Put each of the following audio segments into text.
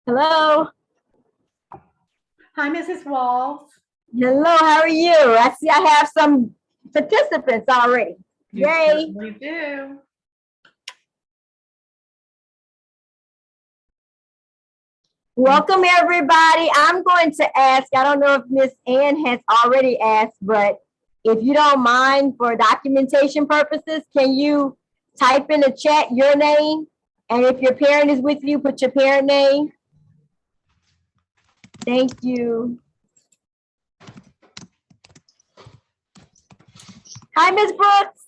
Hello. Hi, Mrs. Walls. Hello, how are you? I see I have some participants already. Yay. We do. Welcome, everybody. I'm going to ask, I don't know if Miss Ann has already asked, but if you don't mind, for documentation purposes, can you type in the chat your name? And if your parent is with you, put your parent name. Thank you. Hi, Miss Brooks.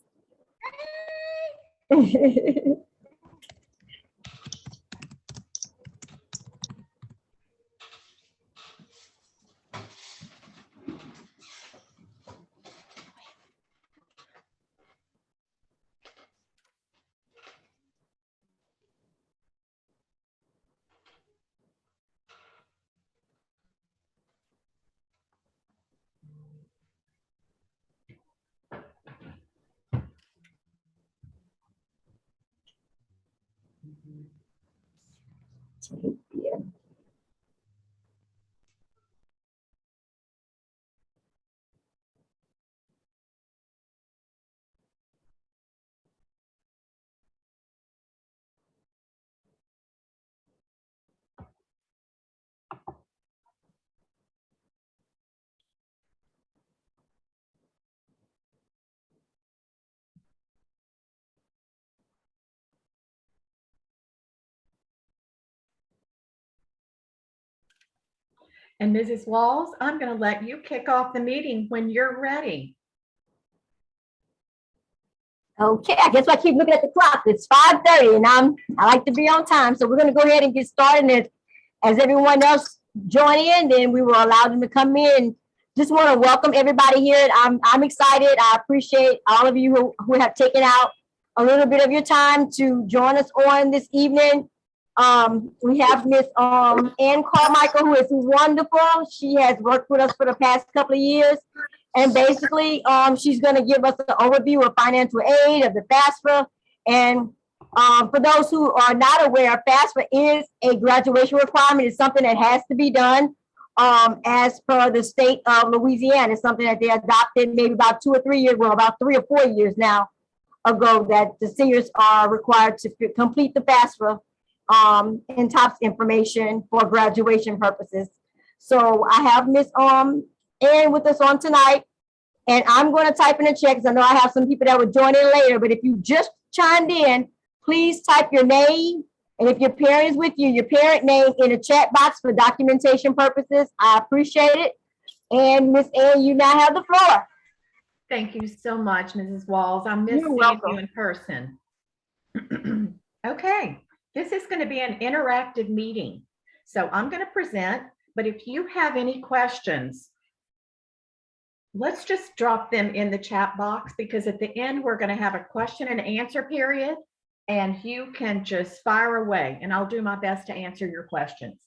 And Mrs. Walls, I'm going to let you kick off the meeting when you're ready. Okay, I guess I keep looking at the clock. It's 5:30 and I like to be on time. So we're gonna go ahead and get started. And as everyone else join in, then we will allow them to come in. Just want to welcome everybody here. I'm excited. I appreciate all of you who have taken out a little bit of your time to join us on this evening. We have Miss Ann Carmichael, who is wonderful. She has worked with us for the past couple of years. And basically, she's going to give us an overview of financial aid, of the FAFSA. And for those who are not aware, FAFSA is a graduation requirement. It's something that has to be done as per the state of Louisiana. It's something that they adopted maybe about 2 or 3 years, well, about 3 or 4 years now ago, that the seniors are required to complete the FAFSA and TOPS information for graduation purposes. So I have Miss Ann with us on tonight, and I'm going to type in the chat because I know I have some people that will join in later. But if you just chimed in, please type your name, and if your parent is with you, your parent name in the chat box for documentation purposes. I appreciate it. And Miss Ann, you now have the floor. Thank you so much, Mrs. Walls. I miss You're seeing welcome. you in person. Okay, this is going to be an interactive meeting. So I'm going to present, but if you have any questions, let's just drop them in the chat box, because at the end, we're going to have a question and answer period, and you can just fire away, and I'll do my best to answer your questions.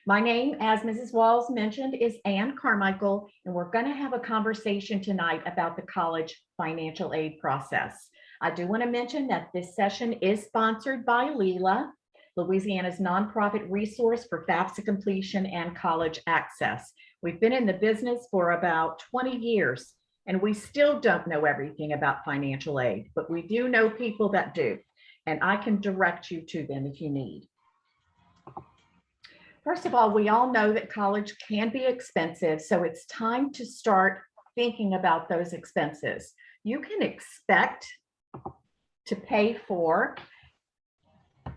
My name, as Mrs. Walls mentioned, is Ann Carmichael, and we're going to have a conversation tonight about the college financial aid process. I do want to mention that this session is sponsored by LELA, Louisiana's nonprofit resource for FAFSA completion and college access. We've been in the business for about 20 years, and we still don't know everything about financial aid, but we do know people that do, and I can direct you to them if you need. First of all, we all know that college can be expensive, so it's time to start thinking about those expenses. You can expect to pay for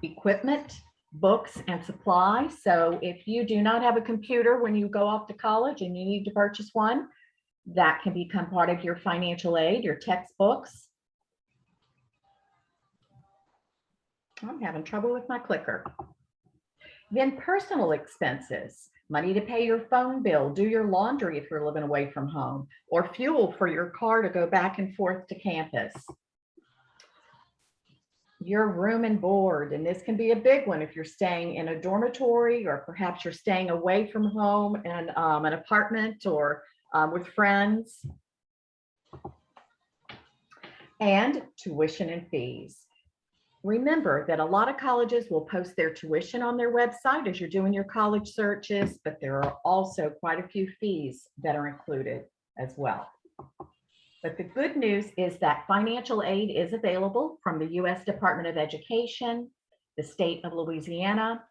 equipment, books, and supplies. So if you do not have a computer when you go off to college and you need to purchase one, that can become part of your financial aid, your textbooks. I'm having trouble with my clicker. Then personal expenses, money to pay your phone bill, do your laundry if you're living away from home, or fuel for your car to go back and forth to campus. Your room and board, and this can be a big one if you're staying in a dormitory, or perhaps you're staying away from home in an apartment or with friends. And tuition and fees. Remember that a lot of colleges will post their tuition on their website as you're doing your college searches, but there are also quite a few fees that are included as well. But the good news is that financial aid is available from the U.S. Department of Education, the state of Louisiana,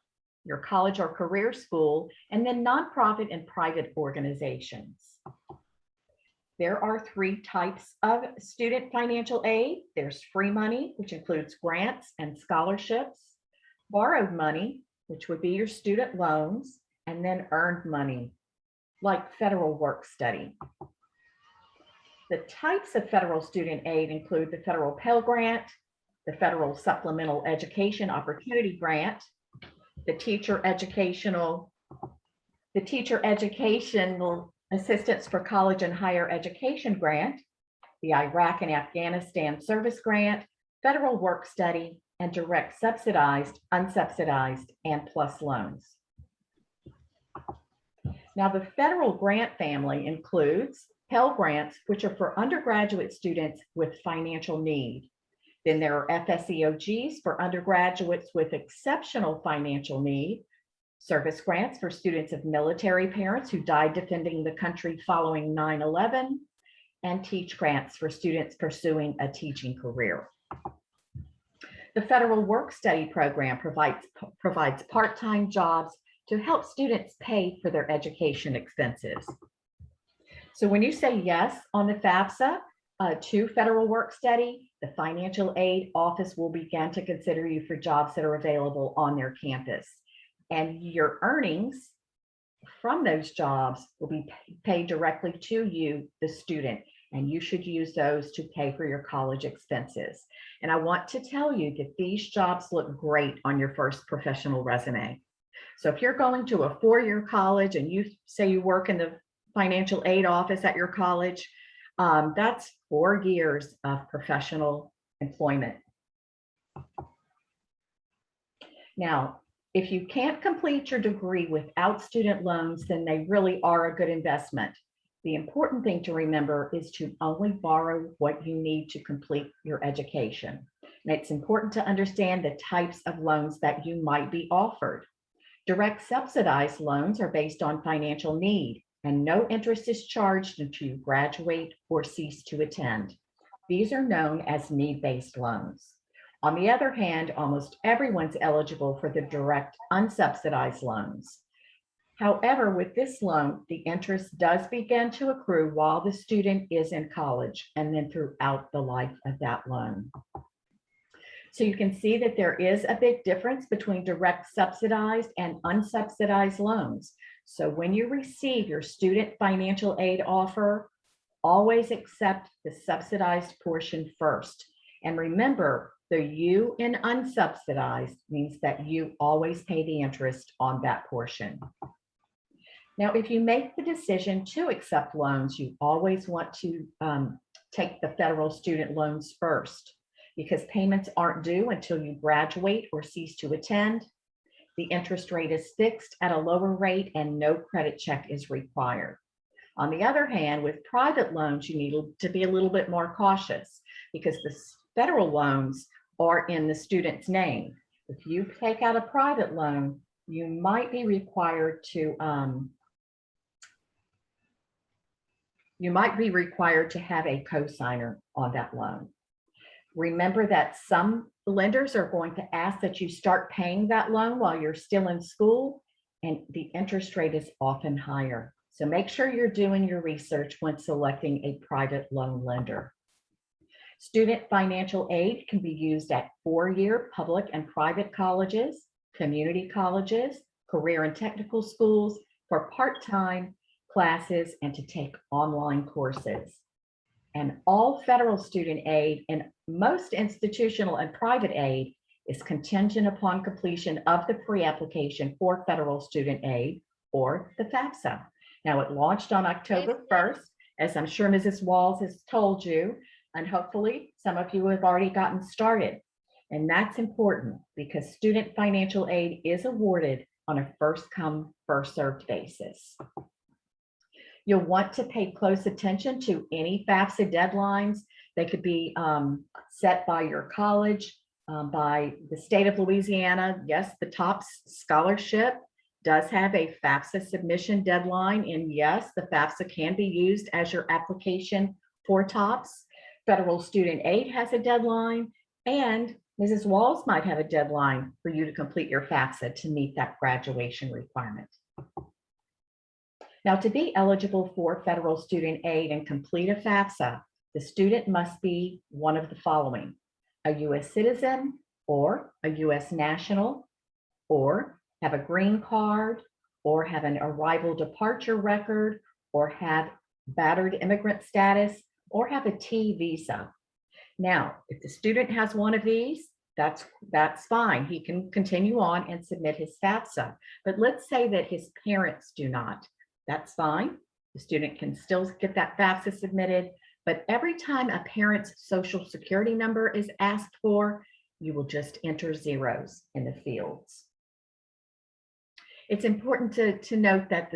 your college or career school, and then nonprofit and private organizations. There are 3 types of student financial aid. There's free money, which includes grants and scholarships, borrowed money, which would be your student loans, and then earned money, like federal work study. The types of federal student aid include the federal Pell Grant, the federal Supplemental Education Opportunity Grant, the Teacher Educational Assistance for College and Higher Education Grant, the Iraq and Afghanistan Service Grant, federal work study, and direct subsidized, unsubsidized, and plus loans. Now, the federal grant family includes Pell Grants, which are for undergraduate students with financial need. Then there are FSEOGs for undergraduates with exceptional financial need, service grants for students of military parents who died defending the country following 9/11, and teach grants for students pursuing a teaching career. The federal work study program provides part-time jobs to help students pay for their education expenses. So when you say yes on the FAFSA to federal work study, the financial aid office will begin to consider you for jobs that are available on their campus. And your earnings from those jobs will be paid directly to you, the student, and you should use those to pay for your college expenses. And I want to tell you that these jobs look great on your first professional resume. So if you're going to a four-year college and you say you work in the financial aid office at your college, that's 4 years of professional employment. Now, if you can't complete your degree without student loans, then they really are a good investment. The important thing to remember is to only borrow what you need to complete your education. And it's important to understand the types of loans that you might be offered. Direct subsidized loans are based on financial need, and no interest is charged until you graduate or cease to attend. These are known as need-based loans. On the other hand, almost everyone's eligible for the direct unsubsidized loans. However, with this loan, the interest does begin to accrue while the student is in college and then throughout the life of that loan. So you can see that there is a big difference between direct subsidized and unsubsidized loans. So when you receive your student financial aid offer, always accept the subsidized portion first. And remember, the U in unsubsidized means that you always pay the interest on that portion. Now, if you make the decision to accept loans, you always want to take the federal student loans first, because payments aren't due until you graduate or cease to attend. The interest rate is fixed at a lower rate and no credit check is required. On the other hand, with private loans, you need to be a little bit more cautious because the federal loans are in the student's name. If you take out a private loan, you might be required to have a cosigner on that loan. Remember that some lenders are going to ask that you start paying that loan while you're still in school, and the interest rate is often higher. So make sure you're doing your research when selecting a private loan lender. Student financial aid can be used at four-year public and private colleges, community colleges, career and technical schools, for part-time classes, and to take online courses. And all federal student aid and most institutional and private aid is contingent upon completion of the pre-application for federal student aid, or the FAFSA. Now, it launched on October 1st, as I'm sure Mrs. Walls has told you, and hopefully some of you have already gotten started. And that's important because student financial aid is awarded on a first come, first served basis. You'll want to pay close attention to any FAFSA deadlines. They could be set by your college, by the state of Louisiana. Yes, the TOPS scholarship does have a FAFSA submission deadline, and yes, the FAFSA can be used as your application for TOPS. Federal student aid has a deadline, and Mrs. Walls might have a deadline for you to complete your FAFSA to meet that graduation requirement. Now, to be eligible for federal student aid and complete a FAFSA, the student must be one of the following: a U.S. citizen, or a U.S. national, or have a green card, or have an arrival departure record, or have battered immigrant status, or have a T visa. Now, if the student has one of these, that's fine. He can continue on and submit his FAFSA. But let's say that his parents do not. That's fine. The student can still get that FAFSA submitted, but every time a parent's social security number is asked for, you will just enter zeros in the fields. It's important to note that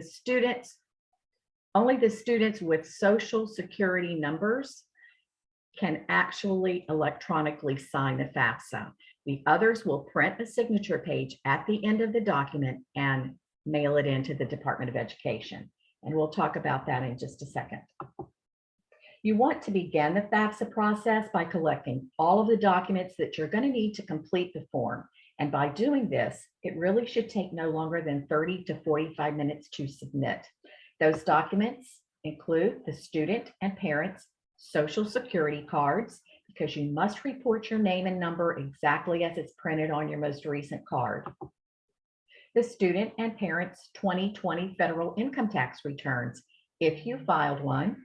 only the students with social security numbers can actually electronically sign the FAFSA. The others will print a signature page at the end of the document and mail it into the Department of Education. And we'll talk about that in just a second. You want to begin the FAFSA process by collecting all of the documents that you're going to need to complete the form. And by doing this, it really should take no longer than 30 to 45 minutes to submit. Those documents include the student and parents' social security cards, because you must report your name and number exactly as it's printed on your most recent card. the student and parents' 2020 federal income tax returns, if you filed one.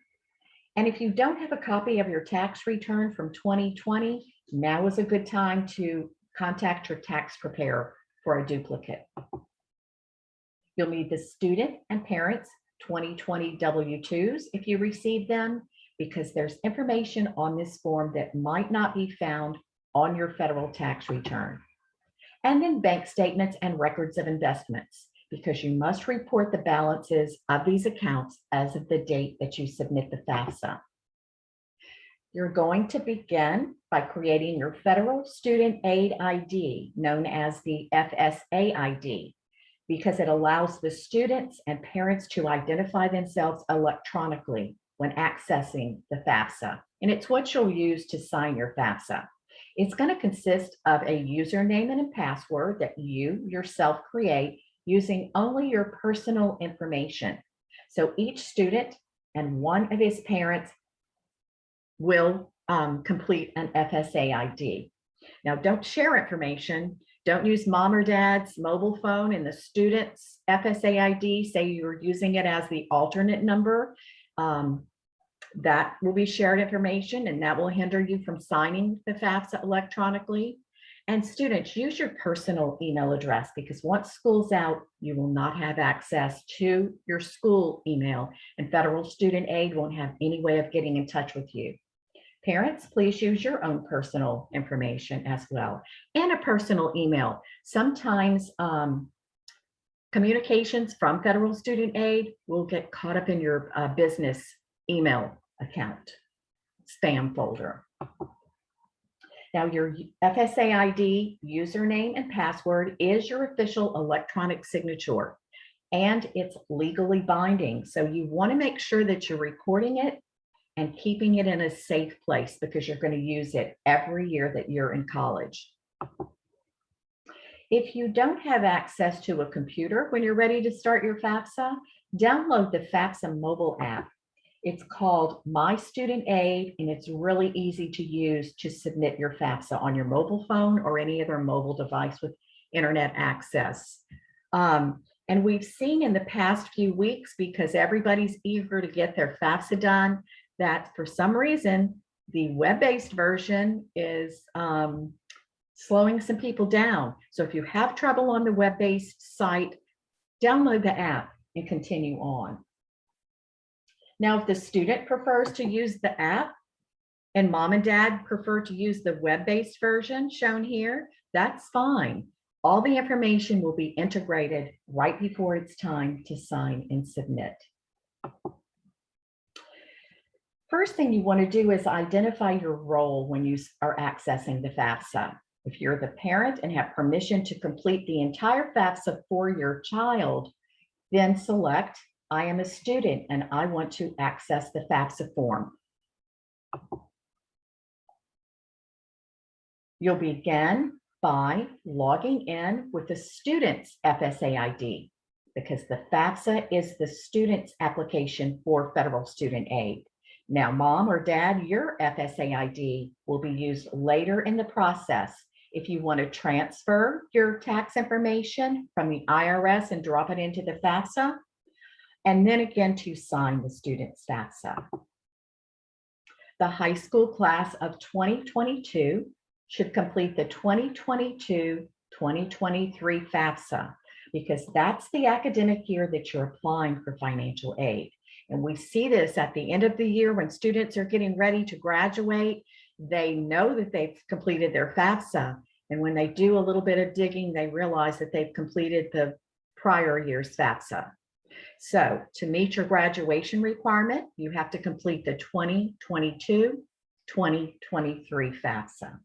And if you don't have a copy of your tax return from 2020, now is a good time to contact your tax preparer for a duplicate. You'll need the student and parents' 2020 W-2s if you receive them, because there's information on this form that might not be found on your federal tax return. And then bank statements and records of investments, because you must report the balances of these accounts as of the date that you submit the FAFSA. You're going to begin by creating your Federal Student Aid ID, known as the FSA ID, because it allows the students and parents to identify themselves electronically when accessing the FAFSA. And it's what you'll use to sign your FAFSA. It's going to consist of a username and a password that you yourself create using only your personal information. So each student and one of his parents will complete an FSA ID. Now, don't share information. Don't use mom or dad's mobile phone in the student's FSA ID. Say you're using it as the alternate number. That will be shared information, and that will hinder you from signing the FAFSA electronically. And students, use your personal email address, because once school's out, you will not have access to your school email, and Federal Student Aid won't have any way of getting in touch with you. Parents, please use your own personal information as well, and a personal email. Sometimes communications from Federal Student Aid will get caught up in your business email account spam folder. Now, your FSA ID username and password is your official electronic signature, and it's legally binding. So you want to make sure that you're recording it and keeping it in a safe place, because you're going to use it every year that you're in college. If you don't have access to a computer when you're ready to start your FAFSA, download the FAFSA mobile app. It's called My Student Aid, and it's really easy to use to submit your FAFSA on your mobile phone or any other mobile device with internet access. And we've seen in the past few weeks, because everybody's eager to get their FAFSA done, that for some reason, the web-based version is slowing some people down. So if you have trouble on the web-based site, download the app and continue on. Now, if the student prefers to use the app and mom and dad prefer to use the web-based version shown here, that's fine. All the information will be integrated right before it's time to sign and submit. First thing you want to do is identify your role when you are accessing the FAFSA. If you're the parent and have permission to complete the entire FAFSA for your child, then select I am a student and I want to access the FAFSA form. You'll begin by logging in with the student's FSA ID, because the FAFSA is the student's application for Federal Student Aid. Now, mom or dad, your FSA ID will be used later in the process if you want to transfer your tax information from the IRS and drop it into the FAFSA, and then again to sign the student's FAFSA. The high school class of 2022 should complete the 2022-2023 FAFSA, because that's the academic year that you're applying for financial aid. And we see this at the end of the year when students are getting ready to graduate. They know that they've completed their FAFSA. And when they do a little bit of digging, they realize that they've completed the prior year's FAFSA. So to meet your graduation requirement, you have to complete the 2022-2023 FAFSA.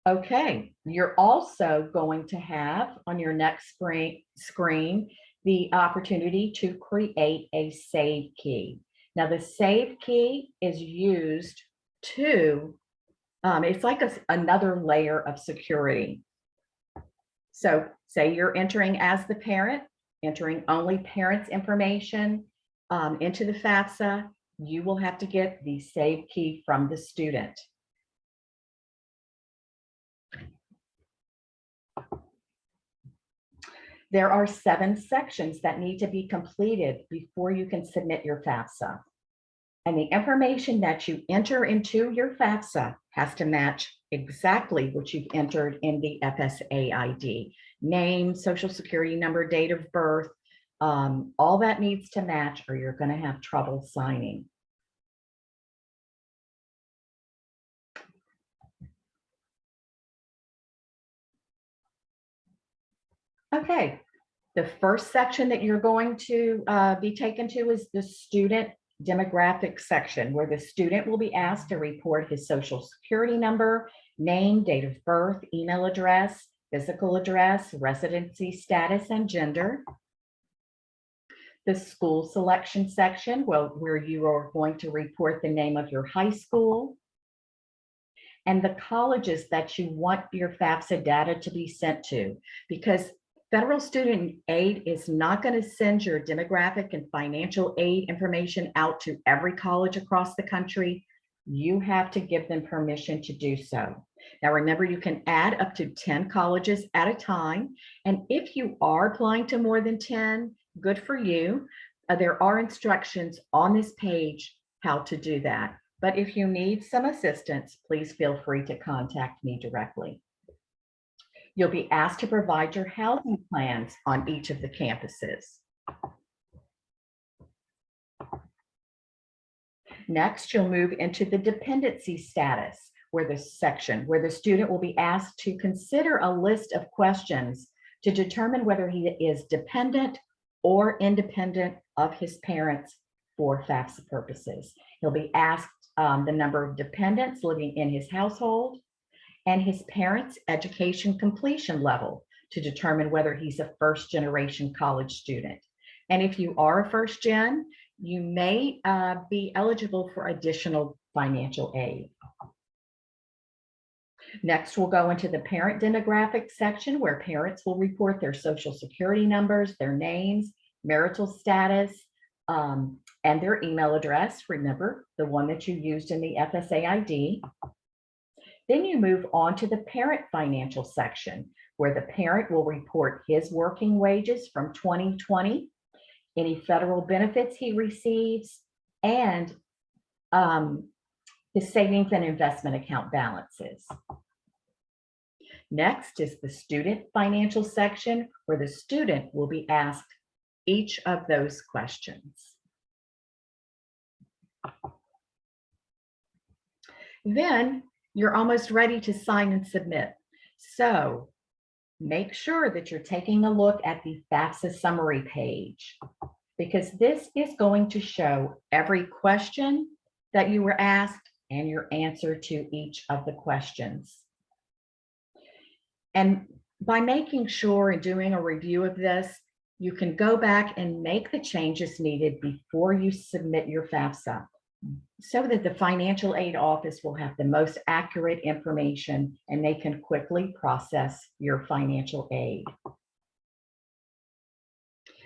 Okay, you're also going to have on your next screen the opportunity to create a save key. Now, the save key is used to, it's like another layer of security. So say you're entering as the parent, entering only parents' information into the FAFSA, you will have to get the save key from the student. There are 7 sections that need to be completed before you can submit your FAFSA. And the information that you enter into your FAFSA has to match exactly what you've entered in the FSA ID. Name, social security number, date of birth, all that needs to match or you're going to have trouble signing. Okay, the first section that you're going to be taken to is the student demographic section, where the student will be asked to report his social security number, name, date of birth, email address, physical address, residency status, and gender. The school selection section, where you are going to report the name of your high school and the colleges that you want your FAFSA data to be sent to, because federal student aid is not going to send your demographic and financial aid information out to every college across the country. You have to give them permission to do so. Now, remember, you can add up to 10 colleges at a time. And if you are applying to more than 10, good for you. There are instructions on this page how to do that. But if you need some assistance, please feel free to contact me directly. You'll be asked to provide your housing plans on each of the campuses. Next, you'll move into the dependency status, where the student will be asked to consider a list of questions to determine whether he is dependent or independent of his parents for FAFSA purposes. He'll be asked the number of dependents living in his household and his parents' education completion level to determine whether he's a first-generation college student. And if you are a first gen, you may be eligible for additional financial aid. Next, we'll go into the parent demographic section, where parents will report their social security numbers, their names, marital status, and their email address. Remember, the one that you used in the FSA ID. Then you move on to the parent financial section, where the parent will report his working wages from 2020, any federal benefits he receives, and his savings and investment account balances. Next is the student financial section, where the student will be asked each of those questions. Then you're almost ready to sign and submit. So make sure that you're taking a look at the FAFSA summary page, because this is going to show every question that you were asked and your answer to each of the questions. And by making sure and doing a review of this, you can go back and make the changes needed before you submit your FAFSA, so that the financial aid office will have the most accurate information and they can quickly process your financial aid.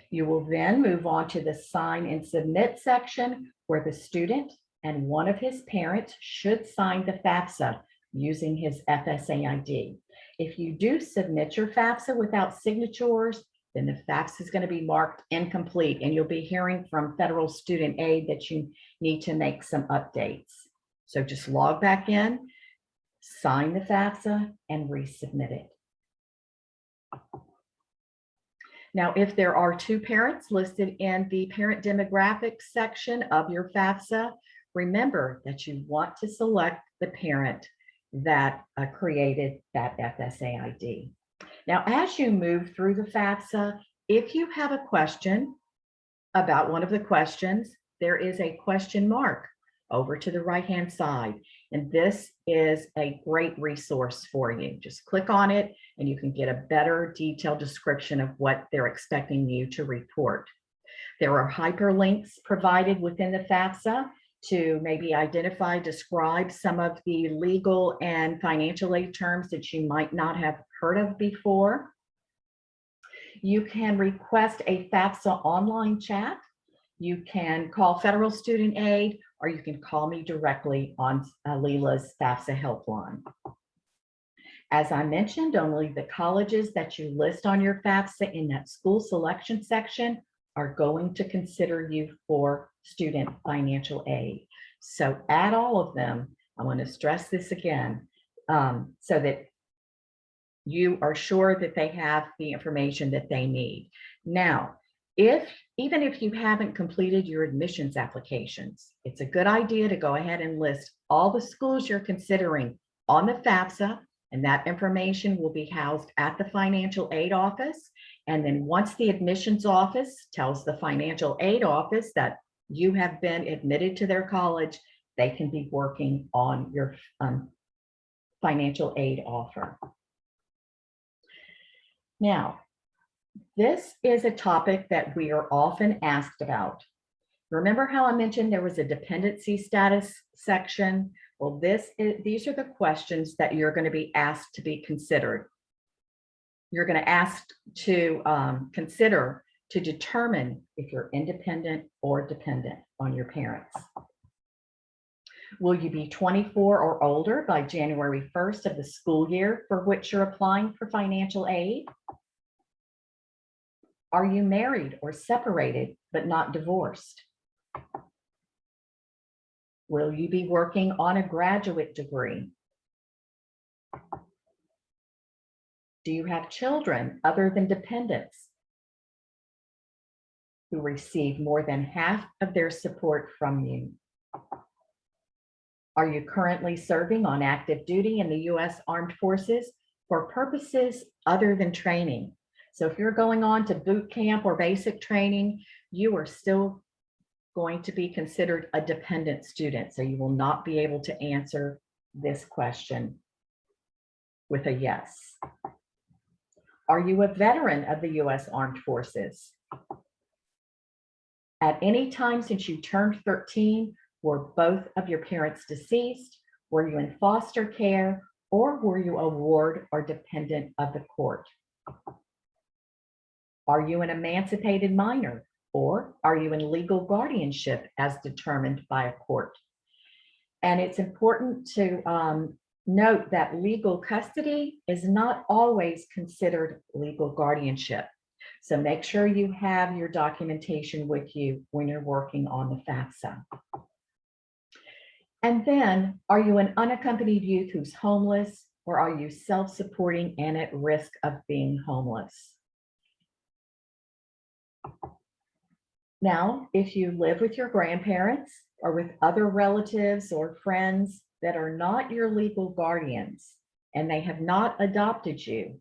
You will then move on to the sign and submit section, where the student and one of his parents should sign the FAFSA using his FSA ID. If you do submit your FAFSA without signatures, then the FAFSA is going to be marked incomplete, and you'll be hearing from federal student aid that you need to make some updates. So just log back in, sign the FAFSA, and resubmit it. Now, if there are 2 parents listed in the parent demographics section of your FAFSA, remember that you want to select the parent that created that FSA ID. Now, as you move through the FAFSA, if you have a question about one of the questions, there is a question mark over to the right-hand side. And this is a great resource for you. Just click on it and you can get a better detailed description of what they're expecting you to report. There are hyperlinks provided within the FAFSA to maybe identify, describe some of the legal and financial aid terms that you might not have heard of before. You can request a FAFSA online chat. You can call Federal Student Aid, or you can call me directly on Leela's FAFSA helpline. As I mentioned, only the colleges that you list on your FAFSA in that school selection section are going to consider you for student financial aid. So add all of them. I want to stress this again, so that you are sure that they have the information that they need. Now, even if you haven't completed your admissions applications, it's a good idea to go ahead and list all the schools you're considering on the FAFSA, and that information will be housed at the financial aid office. And then once the admissions office tells the financial aid office that you have been admitted to their college, they can be working on your financial aid offer. Now, this is a topic that we are often asked about. Remember how I mentioned there was a dependency status section? Well, these are the questions that you're going to be asked to be considered. You're going to ask to consider to determine if you're independent or dependent on your parents. Will you be 24 or older by January 1st of the school year for which you're applying for financial aid? Are you married or separated but not divorced? Will you be working on a graduate degree? Do you have children other than dependents who receive more than half of their support from you? Are you currently serving on active duty in the U.S. Armed Forces for purposes other than training? So if you're going on to boot camp or basic training, you are still going to be considered a dependent student. So you will not be able to answer this question with a yes. Are you a veteran of the U.S. Armed Forces? At any time since you turned 13, were both of your parents deceased? Were you in foster care? Or were you a ward or dependent of the court? Are you an emancipated minor? Or are you in legal guardianship as determined by a court? And it's important to note that legal custody is not always considered legal guardianship. So make sure you have your documentation with you when you're working on the FAFSA. And then, are you an unaccompanied youth who's homeless, or are you self-supporting and at risk of being homeless? Now, if you live with your grandparents or with other relatives or friends that are not your legal guardians and they have not adopted you,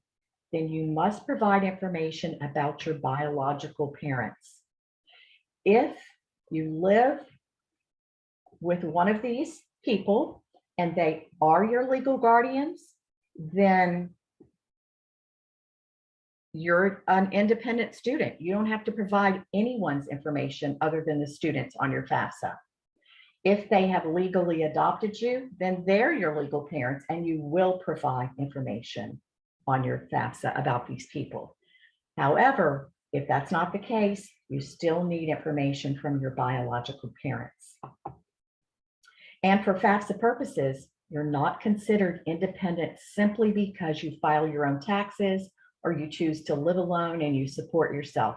then you must provide information about your biological parents. If you live with one of these people and they are your legal guardians, then you're an independent student. You don't have to provide anyone's information other than the students on your FAFSA. If they have legally adopted you, then they're your legal parents and you will provide information on your FAFSA about these people. However, if that's not the case, you still need information from your biological parents. And for FAFSA purposes, you're not considered independent simply because you file your own taxes or you choose to live alone and you support yourself.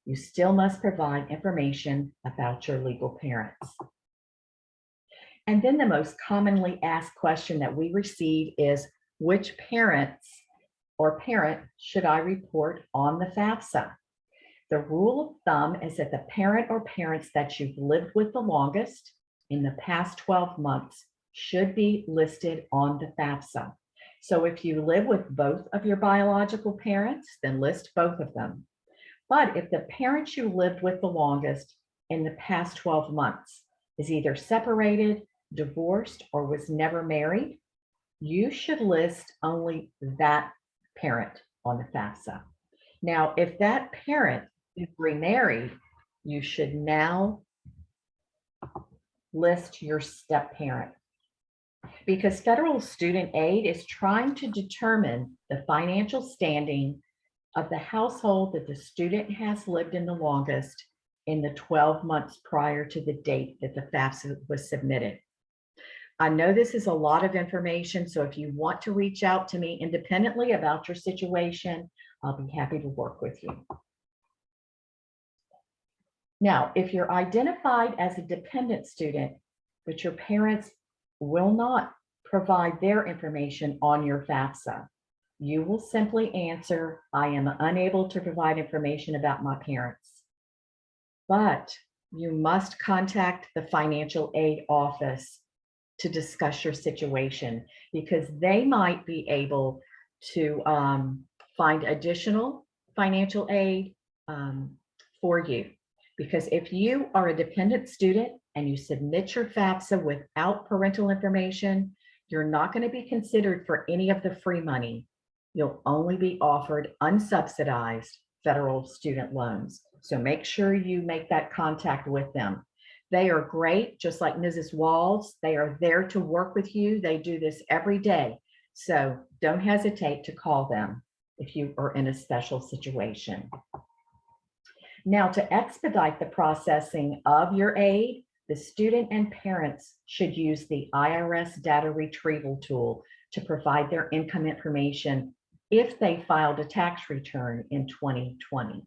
You still must provide information about your legal parents. And then the most commonly asked question that we receive is, which parents or parent should I report on the FAFSA? The rule of thumb is that the parent or parents that you've lived with the longest in the past 12 months should be listed on the FAFSA. So if you live with both of your biological parents, then list both of them. But if the parent you lived with the longest in the past 12 months is either separated, divorced, or was never married, you should list only that parent on the FAFSA. Now, if that parent is remarried, you should now list your step parent, because federal student aid is trying to determine the financial standing of the household that the student has lived in the longest in the 12 months prior to the date that the FAFSA was submitted. I know this is a lot of information, so if you want to reach out to me independently about your situation, I'll be happy to work with you. Now, if you're identified as a dependent student, but your parents will not provide their information on your FAFSA, you will simply answer, I am unable to provide information about my parents. But you must contact the financial aid office to discuss your situation, because they might be able to find additional financial aid for you. Because if you are a dependent student and you submit your FAFSA without parental information, you're not going to be considered for any of the free money. You'll only be offered unsubsidized federal student loans. So make sure you make that contact with them. They are great, just like Mrs. Walls. They are there to work with you. They do this every day. So don't hesitate to call them if you are in a special situation. Now, to expedite the processing of your aid, the student and parents should use the IRS data retrieval tool to provide their income information if they filed a tax return in 2020.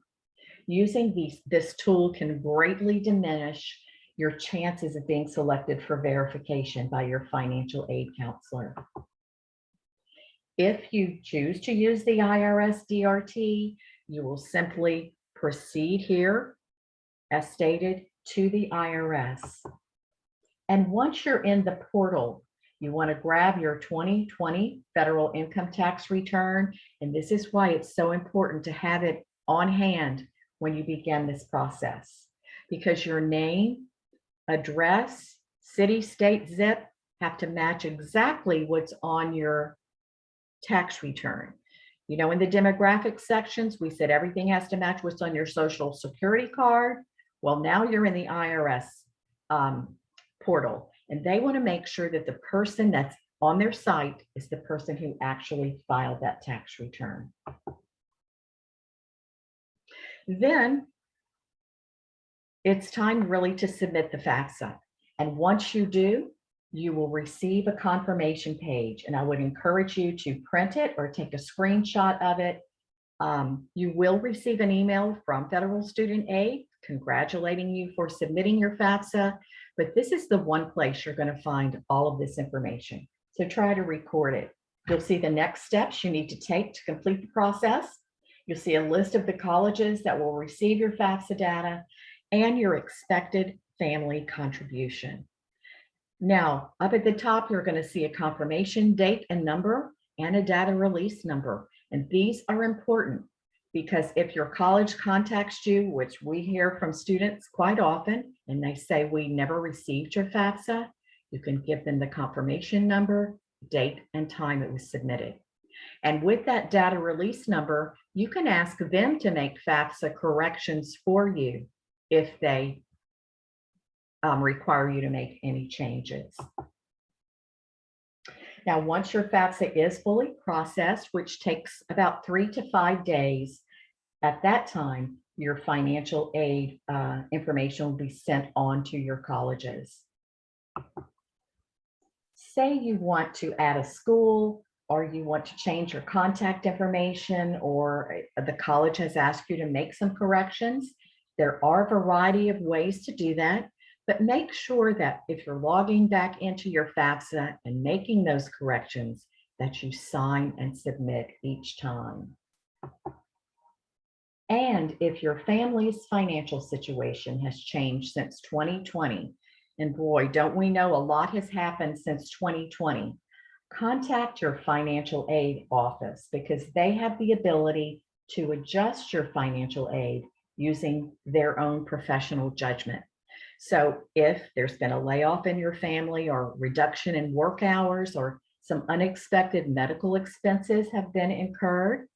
Using this tool can greatly diminish your chances of being selected for verification by your financial aid counselor. If you choose to use the IRS DRT, you will simply proceed here, as stated, to the IRS. And once you're in the portal, you want to grab your 2020 federal income tax return. And this is why it's so important to have it on hand when you begin this process, because your name, address, city, state, zip have to match exactly what's on your tax return. You know, in the demographic sections, we said everything has to match what's on your social security card. Well, now you're in the IRS portal, and they want to make sure that the person that's on their site is the person who actually filed that tax return. Then it's time really to submit the FAFSA. And once you do, you will receive a confirmation page, and I would encourage you to print it or take a screenshot of it. You will receive an email from Federal Student Aid congratulating you for submitting your FAFSA, but this is the one place you're going to find all of this information. So try to record it. You'll see the next steps you need to take to complete the process. You'll see a list of the colleges that will receive your FAFSA data and your expected family contribution. Now, up at the top, you're going to see a confirmation date and number and a data release number. And these are important because if your college contacts you, which we hear from students quite often, and they say we never received your FAFSA, you can give them the confirmation number, date, and time it was submitted. And with that data release number, you can ask them to make FAFSA corrections for you if they require you to make any changes. Now, once your FAFSA is fully processed, which takes about 3 to 5 days, at that time, your financial aid information will be sent on to your colleges. Say you want to add a school, or you want to change your contact information, or the college has asked you to make some corrections. There are a variety of ways to do that. But make sure that if you're logging back into your FAFSA and making those corrections, that you sign and submit each time. And if your family's financial situation has changed since 2020, and boy, don't we know a lot has happened since 2020, contact your financial aid office because they have the ability to adjust your financial aid using their own professional judgment. So if there's been a layoff in your family or reduction in work hours or some unexpected medical expenses have been incurred,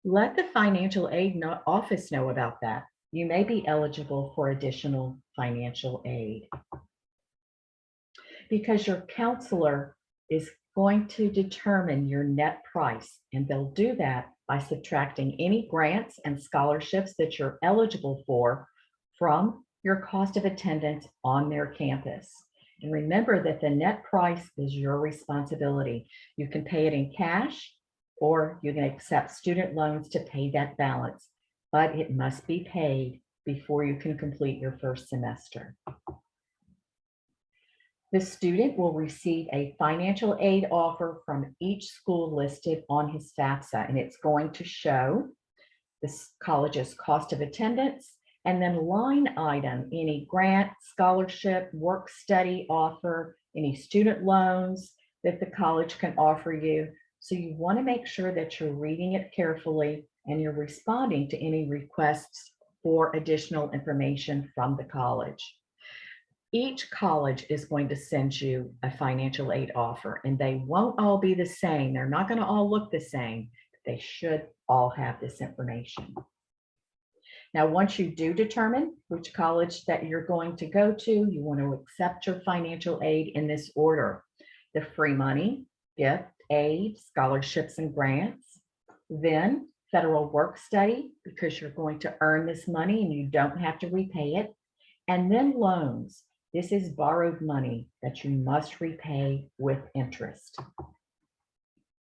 let the financial aid office know about that. You may be eligible for additional financial aid. Because your counselor is going to determine your net price, and they'll do that by subtracting any grants and scholarships that you're eligible for from your cost of attendance on their campus. And remember that the net price is your responsibility. You can pay it in cash or you can accept student loans to pay that balance, but it must be paid before you can complete your first semester. The student will receive a financial aid offer from each school listed on his FAFSA, and it's going to show the college's cost of attendance, and then line item, any grant, scholarship, work study offer, any student loans that the college can offer you. So you want to make sure that you're reading it carefully and you're responding to any requests for additional information from the college. Each college is going to send you a financial aid offer, and they won't all be the same. They're not going to all look the same. They should all have this information. Now, once you do determine which college that you're going to go to, you want to accept your financial aid in this order: the free money, gift, aid, scholarships, and grants. Then federal work study, because you're going to earn this money and you don't have to repay it. And then loans. This is borrowed money that you must repay with interest.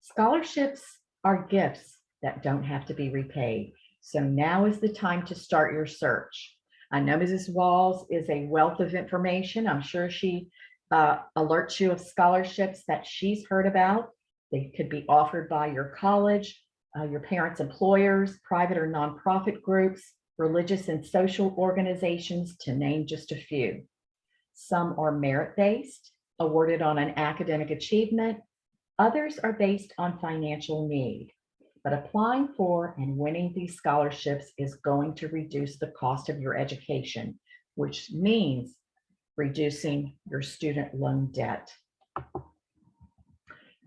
Scholarships are gifts that don't have to be repaid. So now is the time to start your search. I know Mrs. Walls is a wealth of information. I'm sure she alerts you of scholarships that she's heard about. They could be offered by your college, your parents' employers, private or nonprofit groups, religious and social organizations, to name just a few. Some are merit-based, awarded on an academic achievement. Others are based on financial need. But applying for and winning these scholarships is going to reduce the cost of your education, which means reducing your student loan debt.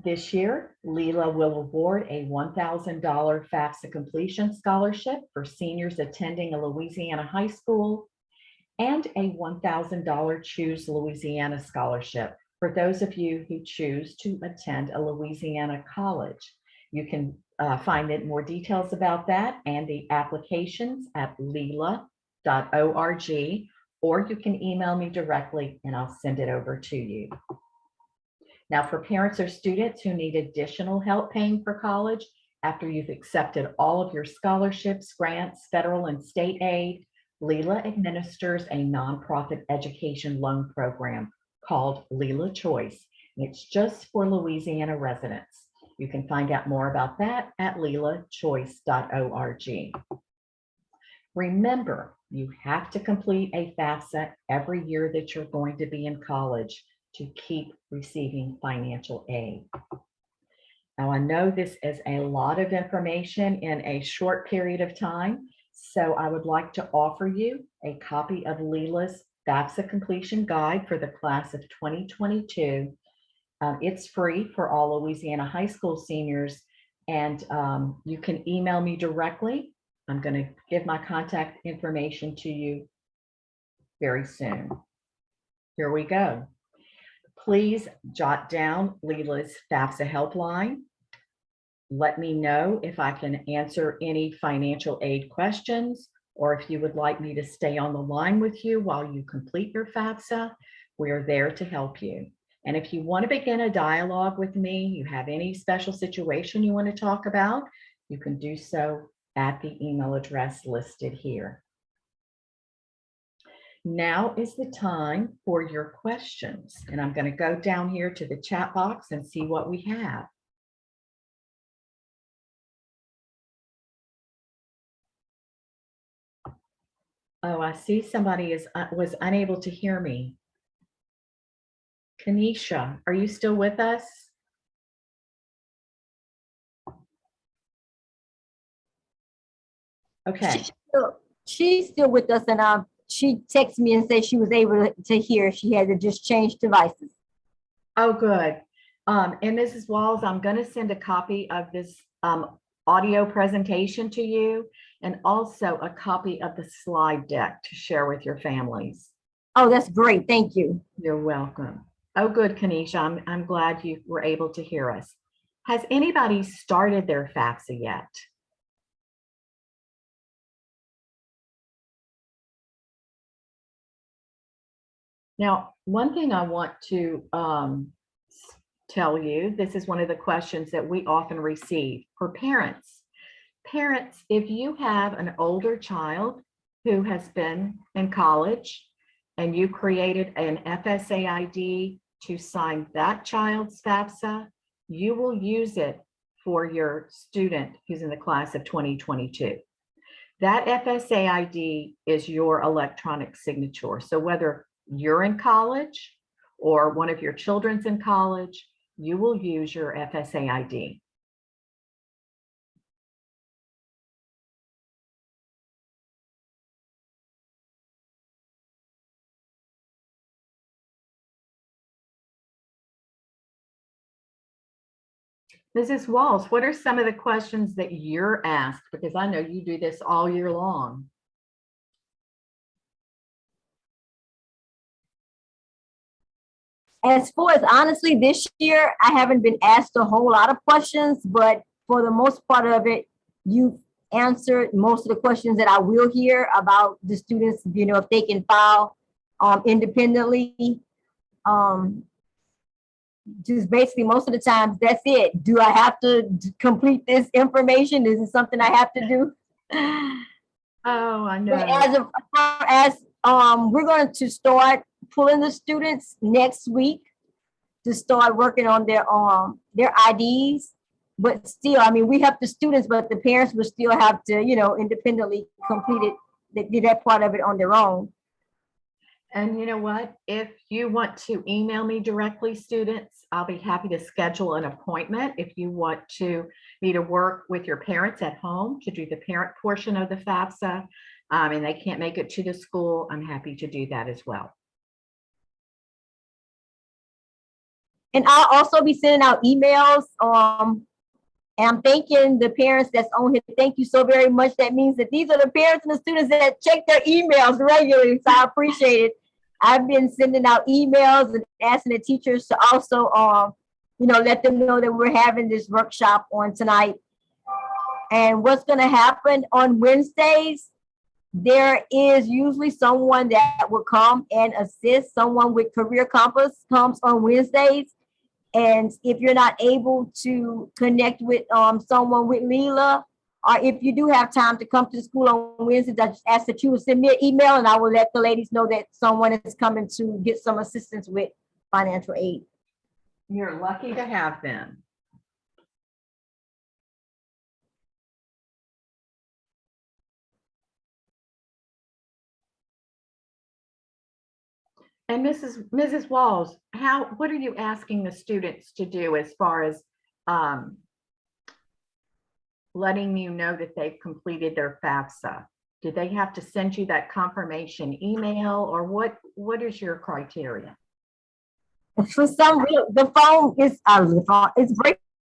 This year, Leela will award a $1,000 FAFSA completion scholarship for seniors attending a Louisiana high school, and a $1,000 Choose Louisiana scholarship for those of you who choose to attend a Louisiana college. You can find more details about that and the applications at leela.org, or you can email me directly and I'll send it over to you. Now, for parents or students who need additional help paying for college after you've accepted all of your scholarships, grants, federal and state aid, Leela administers a nonprofit education loan program called Leela Choice. And it's just for Louisiana residents. You can find out more about that at leelachoice.org. Remember, you have to complete a FAFSA every year that you're going to be in college to keep receiving financial aid. Now, I know this is a lot of information in a short period of time, so I would like to offer you a copy of Leela's FAFSA completion guide for the class of 2022. It's free for all Louisiana high school seniors, and you can email me directly. I'm going to give my contact information to you very soon. Here we go. Please jot down Leela's FAFSA helpline. Let me know if I can answer any financial aid questions, or if you would like me to stay on the line with you while you complete your FAFSA. We are there to help you. And if you want to begin a dialogue with me, you have any special situation you want to talk about, you can do so at the email address listed here. Now is the time for your questions. And I'm going to go down here to the chat box and see what we have. Oh, I see somebody was unable to hear me. Kanisha, are you still with us? Okay. She's still with us, and she texted me and said she was able to hear. She had to just change devices. Oh, good. And Mrs. Walls, I'm going to send a copy of this audio presentation to you, and also a copy of the slide deck to share with your families. Oh, that's great. Thank you. You're welcome. Oh, good, Kanisha. I'm glad you were able to hear us. Has anybody started their FAFSA yet? Now, one thing I want to tell you, this is one of the questions that we often receive for parents. Parents, if you have an older child who has been in college and you created an FSA ID to sign that child's FAFSA, you will use it for your student who's in the class of 2022. That FSA ID is your electronic signature. So whether you're in college or one of your children's in college, you will use your FSA ID. Mrs. Walls, what are some of the questions that you're asked? Because I know you do this all year long. As far as honestly, this year, I haven't been asked a whole lot of questions, but for the most part of it, you answered most of the questions that I will hear about the students, if they can file independently. Just basically most of the times, that's it. Do I have to complete this information? Is it something I have to do? Oh, I know. But as we're going to start pulling the students next week to start working on their IDs. But still, I mean, we help the students, but the parents will still have to, independently complete it. They do that part of it on their own. And you know what? If you want to email me directly, students, I'll be happy to schedule an appointment. If you want me to work with your parents at home to do the parent portion of the FAFSA, and they can't make it to the school, I'm happy to do that as well. And I'll also be sending out emails. And I'm thanking the parents that's on here. Thank you so very much. That means that these are the parents and the students that check their emails regularly. So I appreciate it. I've been sending out emails and asking the teachers to also, let them know that we're having this workshop on tonight. And what's going to happen on Wednesdays, there is usually someone that will come and assist. Someone with Career Compass comes on Wednesdays. And if you're not able to connect with someone with Leela, or if you do have time to come to the school on Wednesdays, I just ask that you will send me an email and I will let the ladies know that someone is coming to get some assistance with financial aid. You're lucky to have them. And Mrs. Walls, what are you asking the students to do as far as letting you know that they've completed their FAFSA? Do they have to send you that confirmation email, or what is your criteria? For some reason, the phone is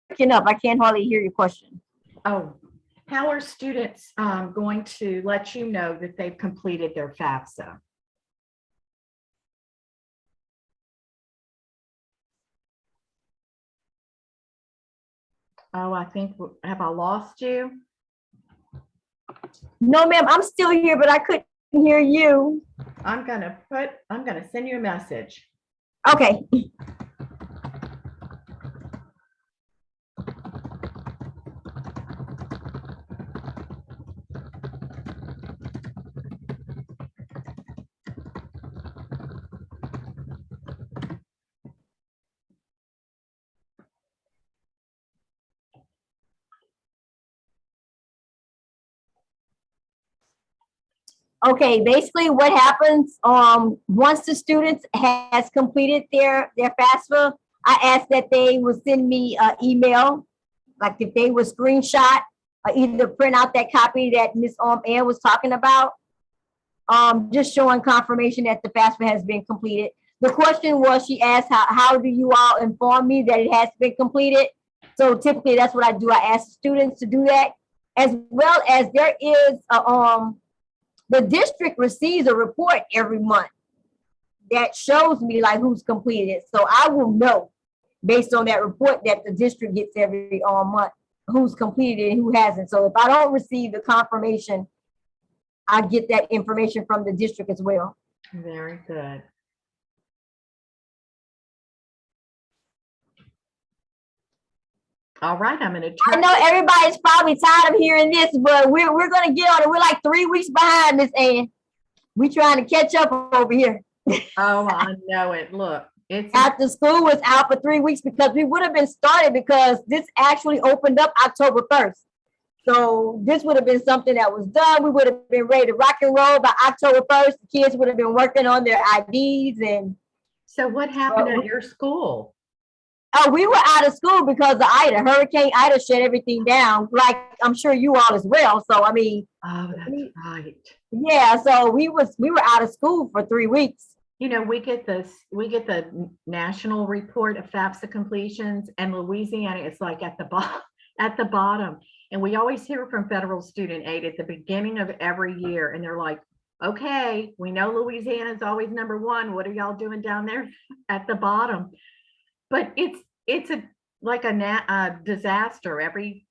breaking up. I can't hardly hear your question. Oh, how are students going to let you know that they've completed their FAFSA? Oh, have I lost you? No, ma'am, I'm still here, but I couldn't hear you. I'm gonna send you a message. Okay. Okay, basically what happens once the students has completed their FAFSA, I ask that they will send me an email, like if they would screenshot or either print out that copy that Ms. Ann was talking about, just showing confirmation that the FAFSA has been completed. The question was, she asked, how do you all inform me that it has been completed? So typically that's what I do. I ask students to do that, as well as there is the district receives a report every month that shows me like who's completed. So I will know based on that report that the district gets every month who's completed and who hasn't. So if I don't receive the confirmation, I get that information from the district as well. Very good. All right, I'm gonna I turn. know everybody's probably tired of hearing this, but we're gonna get on it. We're like 3 weeks behind, Miss Ann. We trying to catch up over here. Oh, I know it. Look, it's After school was out for 3 weeks because we would have been started because this actually opened up October 1st. So this would have been something that was done. We would have been ready to rock and roll by October 1st. The kids would have been working on their IDs and so what happened at your school? oh, we were out of school because of Ida. Hurricane Ida shut everything down, like I'm sure you all as well. So I mean, Oh, that's right. yeah. So we were out of school for 3 weeks. You know, we get the national report of FAFSA completions, and Louisiana is like at the bottom at the bottom. And we always hear from federal student aid at the beginning of every year, and they're like, okay, we know Louisiana is always number one. What are y'all doing down there at the bottom? But it's a disaster every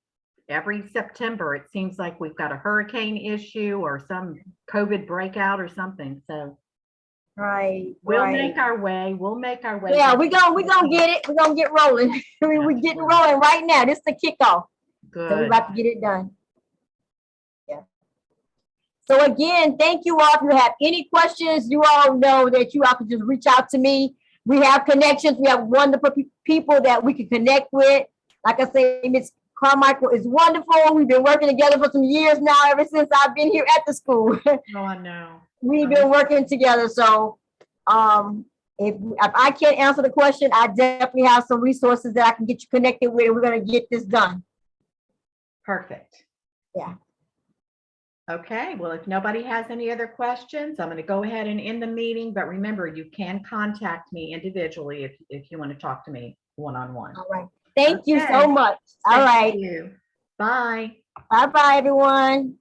September. It seems like we've got a hurricane issue or some COVID breakout or something. So Right. we'll make our way. We'll make our way. Yeah, we gonna get it. We're gonna get rolling. We're getting rolling right now. This is the kickoff. So we're Good. about to get it done. Yeah. So again, thank you all. If you have any questions, you all know that you all can just reach out to me. We have connections. We have wonderful people that we can connect with. Like I say, Ms. Carmichael is wonderful. We've been working together for some years now, ever since I've been here at the school. Oh, I know. We've been working together. So if I can't answer the question, I definitely have some resources that I can get you connected with. We're going to get this done. Perfect. Yeah. Okay, well, if nobody has any other questions, I'm going to go ahead and end the meeting. But remember, you can contact me individually if you want to talk to me one-on-one. All right. Thank you so Okay. much. All Thank right. you. Bye. Bye-bye, everyone.